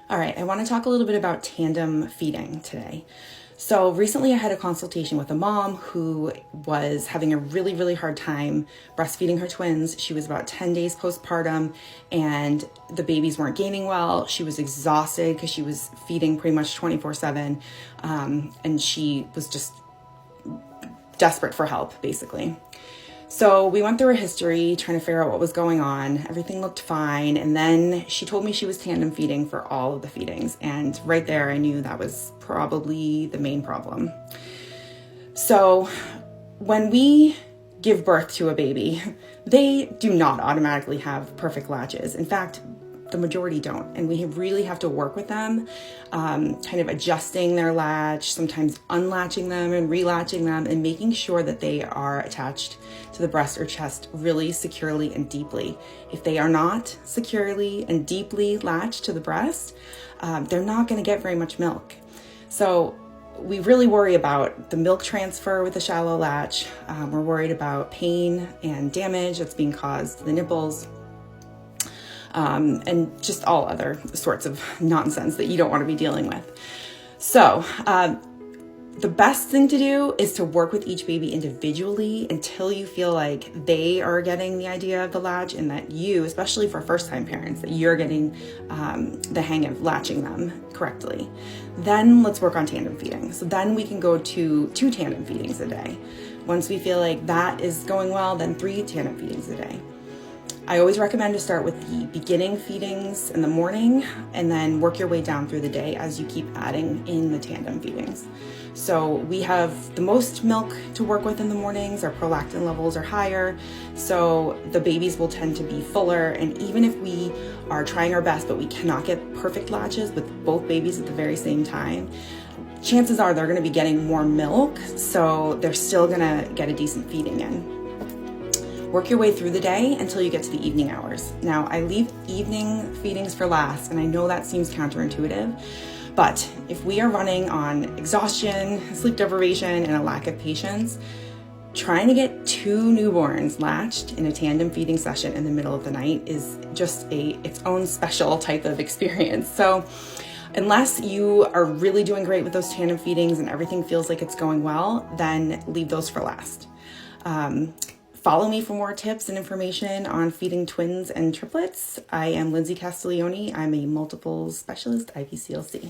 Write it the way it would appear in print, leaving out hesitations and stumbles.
All right, I want to talk a little bit about tandem feeding today. So recently I had a consultation with a mom who was having a really, really hard time breastfeeding her twins. She was about 10 days postpartum and the babies weren't gaining well. She was exhausted because she was feeding pretty much 24/7. And she was just desperate for help, basically. So we went through her history, trying to figure out what was going on. Everything looked fine. And then she told me she was tandem feeding for all of the feedings. And right there, I knew that was probably the main problem. So when we give birth to a baby, they do not automatically have perfect latches. In fact, the majority don't. And we really have to work with them, kind of adjusting their latch, sometimes unlatching them and relatching them, and making sure that they are attached to the breast or chest really securely and deeply. If they are not securely and deeply latched to the breast, they're not going to get very much milk. So we really worry about the milk transfer with a shallow latch. We're worried about pain and damage that's being caused to the nipples. And just all other sorts of nonsense that you don't want to be dealing with. So the best thing to do is to work with each baby individually until you feel like they are getting the idea of the latch, and that you, especially for first-time parents, that you're getting the hang of latching them correctly. Then let's work on tandem feeding. So then we can go to 2 tandem feedings a day. Once we feel like that is going well, then 3 tandem feedings a day. I always recommend to start with the beginning feedings in the morning and then work your way down through the day as you keep adding in the tandem feedings. So we have the most milk to work with in the mornings. Our prolactin levels are higher, so the babies will tend to be fuller. And even if we are trying our best, but we cannot get perfect latches with both babies at the very same time, chances are they're going to be getting more milk, so they're still going to get a decent feeding in. Work your way through the day until you get to the evening hours. Now, I leave evening feedings for last, and I know that seems counterintuitive, but if we are running on exhaustion, sleep deprivation, and a lack of patience, trying to get 2 newborns latched in a tandem feeding session in the middle of the night is just its own special type of experience. So unless you are really doing great with those tandem feedings and everything feels like it's going well, then leave those for last. Follow me for more tips and information on feeding twins and triplets. I am Lindsay Castiglione. I'm a multiple specialist IPCLC.